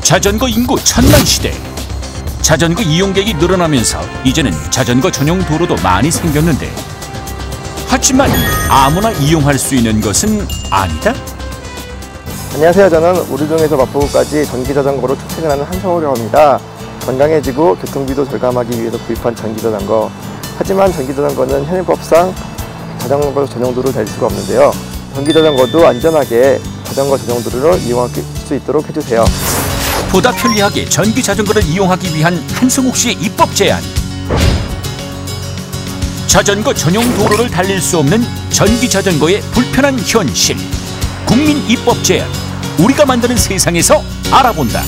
자전거 인구 천만 시대. 자전거 이용객이 늘어나면서 이제는 자전거 전용 도로도 많이 생겼는데, 하지만 아무나 이용할 수 있는 것은 아니다? 안녕하세요. 저는 우리동에서 마포구까지 전기자전거로 출퇴근하는 한성우라고 합니다. 건강해지고 교통비도 절감하기 위해서 구입한 전기자전거. 하지만 전기자전거는 현행법상 자전거 전용도로를 달릴 수가 없는데요. 전기자전거도 안전하게 자전거 전용도로를 이용할 수 있도록 해주세요. 보다 편리하게 전기 자전거를 이용하기 위한 한성욱 씨의 입법 제안. 자전거 전용 도로를 달릴 수 없는 전기 자전거의 불편한 현실. 국민 입법 제안. 우리가 만드는 세상에서 알아본다.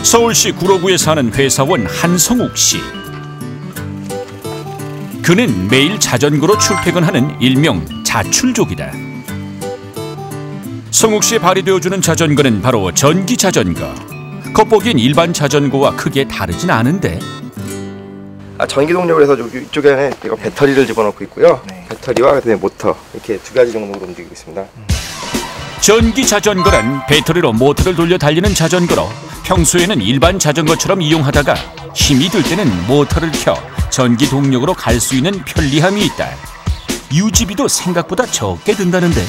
서울시 구로구에 사는 회사원 한성욱 씨. 그는 매일 자전거로 출퇴근하는 일명 자출족이다. 성욱 씨의 발이 되어주는 자전거는 바로 전기 자전거. 겉보기엔 일반 자전거와 크게 다르진 않은데, 전기 동력으로 해서 이쪽에 이거 배터리를 집어넣고 있고요. 배터리와 그다음에 모터 이렇게 두 가지 정도로 움직이고 있습니다. 전기 자전거란 배터리로 모터를 돌려 달리는 자전거로, 평소에는 일반 자전거처럼 이용하다가 힘이 들 때는 모터를 켜 전기 동력으로 갈 수 있는 편리함이 있다. 유지비도 생각보다 적게 든다는데,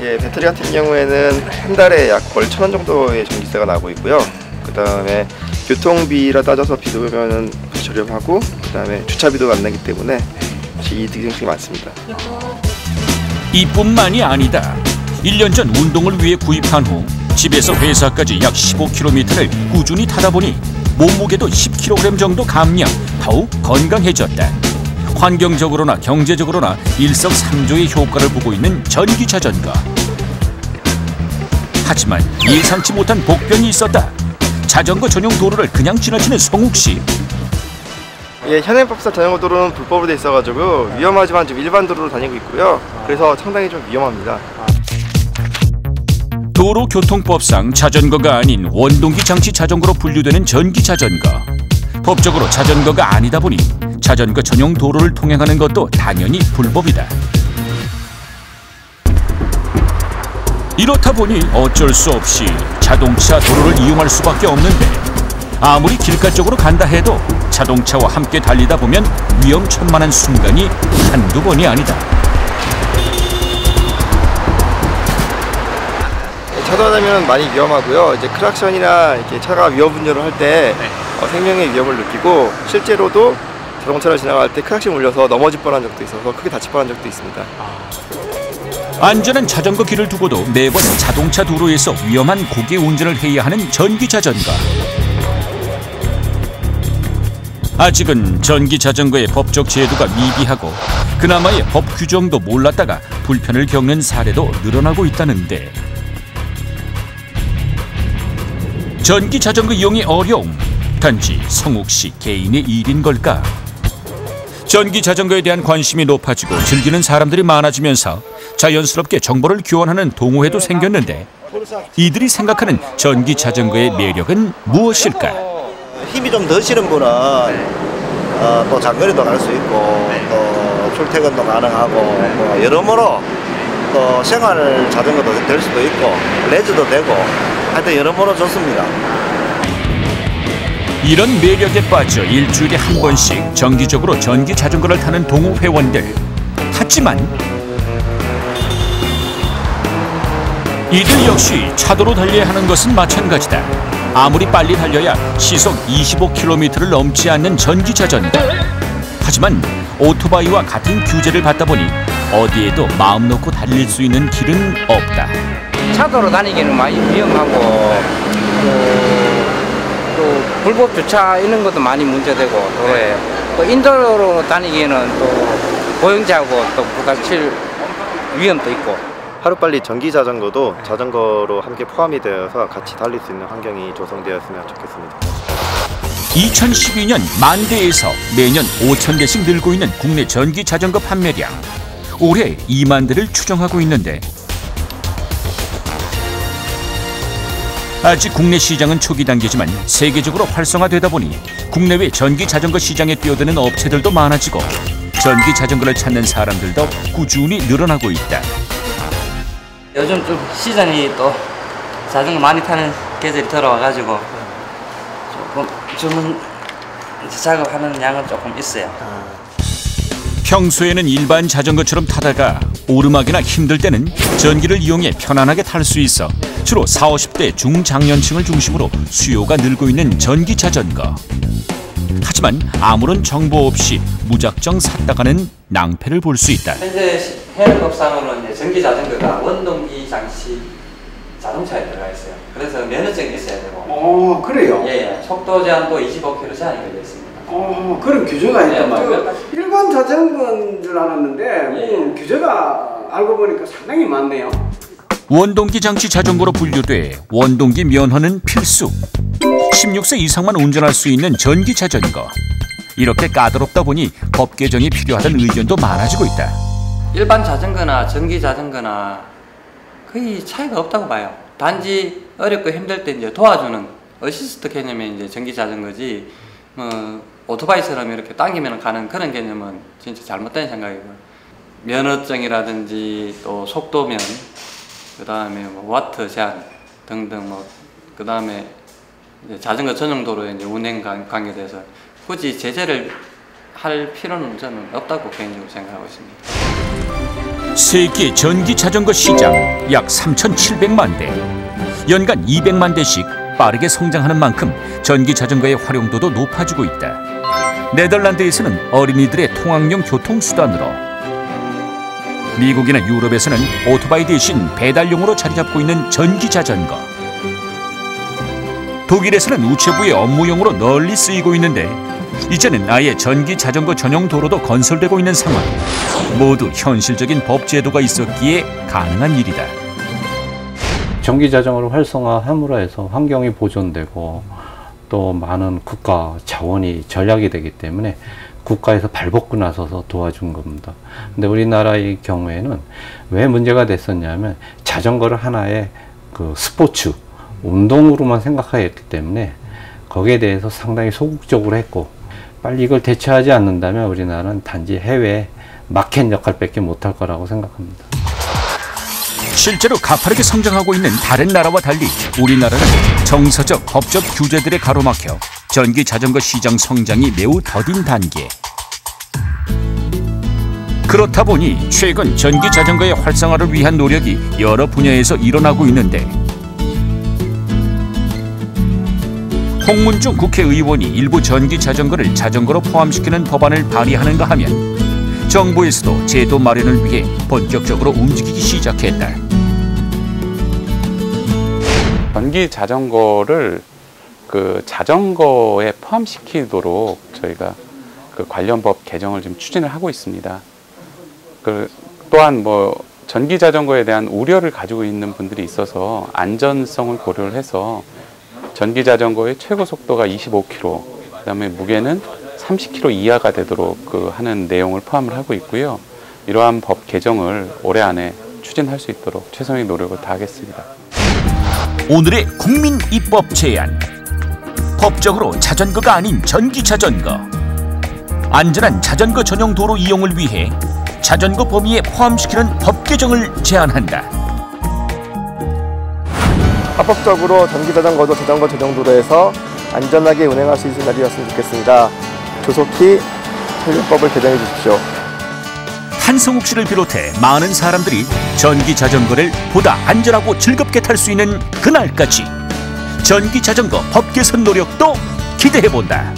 예, 배터리 같은 경우에는 한 달에 약 월 1,000원 정도의 전기세가 나고 있고요. 그 다음에 교통비라 따져서 비교하면 저렴하고, 그 다음에 주차비도 안 나기 때문에 이득이 굉장히 많습니다. 이뿐만이 아니다. 1년 전 운동을 위해 구입한 후 집에서 회사까지 약 15km를 꾸준히 타다 보니 몸무게도 10kg 정도 감량, 더욱 건강해졌다. 환경적으로나 경제적으로나 일석삼조의 효과를 보고 있는 전기 자전거. 하지만 예상치 못한 복병이 있었다. 자전거 전용 도로를 그냥 지나치는 성욱 씨. 예, 현행법상 자전거 도로는 불법으로 돼 있어가지고 위험하지만 좀 일반 도로로 다니고 있고요. 그래서 상당히 좀 위험합니다. 도로교통법상 자전거가 아닌 원동기 장치 자전거로 분류되는 전기 자전거. 법적으로 자전거가 아니다 보니 자전거 전용 도로를 통행하는 것도 당연히 불법이다. 이렇다 보니 어쩔 수 없이 자동차 도로를 이용할 수밖에 없는데, 아무리 길가 쪽으로 간다 해도 자동차와 함께 달리다 보면 위험천만한 순간이 한두 번이 아니다. 차도하면 많이 위험하고요. 이제 크락션이나 이렇게 차가 위험 운전을 할 때 생명의 위험을 느끼고, 실제로도 자동차를 지나갈 때 크락션 울려서 넘어질 뻔한 적도 있어서 크게 다칠 뻔한 적도 있습니다. 안전한 자전거 길을 두고도 매번 자동차 도로에서 위험한 고개 운전을 해야 하는 전기 자전거. 아직은 전기 자전거의 법적 제도가 미비하고 그나마의 법 규정도 몰랐다가 불편을 겪는 사례도 늘어나고 있다는데, 전기 자전거 이용의 어려움, 단지 성욱 씨 개인의 일인 걸까? 전기 자전거에 대한 관심이 높아지고 즐기는 사람들이 많아지면서 자연스럽게 정보를 교환하는 동호회도 생겼는데, 이들이 생각하는 전기 자전거의 매력은 무엇일까? 힘이 좀 더 실은 분은 또 장거리도 갈 수 있고, 또 출퇴근도 가능하고, 뭐 여러모로 또 생활 자전거도 될 수도 있고, 레저도 되고, 하여튼 여러모로 좋습니다. 이런 매력에 빠져 일주일에 한 번씩 정기적으로 전기 자전거를 타는 동호회원들. 하지만 이들 역시 차도로 달려야 하는 것은 마찬가지다. 아무리 빨리 달려야 시속 25km를 넘지 않는 전기 자전거. 하지만 오토바이와 같은 규제를 받다 보니 어디에도 마음 놓고 달릴 수 있는 길은 없다. 차도로 다니기는 많이 위험하고, 또 불법 주차 이런 것도 많이 문제되고, 도로에 또 인도로 다니기에는 또 보행자하고 또 부딪힐 위험도 있고. 하루빨리 전기 자전거도 자전거로 함께 포함이 되어서 같이 달릴 수 있는 환경이 조성되었으면 좋겠습니다. 2012년 10,000대에서 매년 5,000대씩 늘고 있는 국내 전기 자전거 판매량. 올해 20,000대를 추정하고 있는데, 아직 국내 시장은 초기 단계지만 세계적으로 활성화되다 보니 국내외 전기 자전거 시장에 뛰어드는 업체들도 많아지고 전기 자전거를 찾는 사람들도 꾸준히 늘어나고 있다. 요즘 좀 시즌이 또 자전거 많이 타는 계절이 들어와가지고 조금 주문 작업하는 양은 조금 있어요. 평소에는 일반 자전거처럼 타다가 오르막이나 힘들 때는 전기를 이용해 편안하게 탈 수 있어 주로 40, 50대 중장년층을 중심으로 수요가 늘고 있는 전기 자전거. 하지만 아무런 정보 없이 무작정 샀다가는 낭패를 볼 수 있다. 현재 해외법상으로는 전기 자전거가 원동기 장치 자동차에 들어가 있어요. 그래서 면허증이 있어야 되고. 그래요? 예, 속도 제한도 25km 제한이 걸려 있습니다. 그런 규제가 있단 네, 말이에요. 일반 자전거인 줄 알았는데 규제가 알고 보니까 상당히 많네요. 원동기 장치 자전거로 분류돼 원동기 면허는 필수. 16세 이상만 운전할 수 있는 전기 자전거. 이렇게 까다롭다 보니 법 개정이 필요하다는 의견도 많아지고 있다. 일반 자전거나 전기 자전거나 거의 차이가 없다고 봐요. 단지 어렵고 힘들 때 이제 도와주는 어시스트 개념의 이제 전기 자전거지, 오토바이처럼 이렇게 당기면 가는 그런 개념은 진짜 잘못된 생각이고요. 면허증이라든지 또 속도면, 그 다음에 뭐 와트 제한 등등 그 다음에 자전거 전용 도로의 이제 운행 관계돼서 굳이 제재를 할 필요는 저는 없다고 개인적으로 생각하고 있습니다. 세계 전기 자전거 시장 약 3,700만 대. 연간 200만 대씩 빠르게 성장하는 만큼 전기 자전거의 활용도도 높아지고 있다. 네덜란드에서는 어린이들의 통학용 교통수단으로, 미국이나 유럽에서는 오토바이 대신 배달용으로 자리 잡고 있는 전기 자전거, 독일에서는 우체부의 업무용으로 널리 쓰이고 있는데 이제는 아예 전기 자전거 전용 도로도 건설되고 있는 상황. 모두 현실적인 법 제도가 있었기에 가능한 일이다. 전기 자전거를 활성화함으로 해서 환경이 보존되고 또 많은 국가 자원이 절약이 되기 때문에 국가에서 발벗고 나서서 도와준 겁니다. 근데 우리나라의 경우에는 왜 문제가 됐었냐면 자전거를 하나의 그 스포츠, 운동으로만 생각하였기 때문에 거기에 대해서 상당히 소극적으로 했고, 빨리 이걸 대처하지 않는다면 우리나라는 단지 해외 마켓 역할밖에 못할 거라고 생각합니다. 실제로 가파르게 성장하고 있는 다른 나라와 달리 우리나라는 정서적, 법적 규제들에 가로막혀 전기 자전거 시장 성장이 매우 더딘 단계. 그렇다 보니 최근 전기 자전거의 활성화를 위한 노력이 여러 분야에서 일어나고 있는데, 홍문종 국회의원이 일부 전기 자전거를 자전거로 포함시키는 법안을 발의하는가 하면 정부에서도 제도 마련을 위해 본격적으로 움직이기 시작했다. 전기 자전거를 그 자전거에 포함시키도록 저희가 그 관련 법 개정을 지금 추진을 하고 있습니다. 또한 전기 자전거에 대한 우려를 가지고 있는 분들이 있어서 안전성을 고려를 해서 전기 자전거의 최고 속도가 25km, 그다음에 무게는 30kg 이하가 되도록 하는 내용을 포함을 하고 있고요. 이러한 법 개정을 올해 안에 추진할 수 있도록 최선의 노력을 다하겠습니다. 오늘의 국민 입법 제안. 법적으로 자전거가 아닌 전기 자전거. 안전한 자전거 전용 도로 이용을 위해 자전거 범위에 포함시키는 법 개정을 제안한다. 합법적으로 전기 자전거도 자전거 전용 도로에서 안전하게 운행할 수 있는 날이었으면 좋겠습니다. 조속히 현행법을 개정해 주십시오. 한성욱 씨를 비롯해 많은 사람들이 전기 자전거를 보다 안전하고 즐겁게 탈 수 있는 그날까지 전기 자전거 법 개선 노력도 기대해 본다.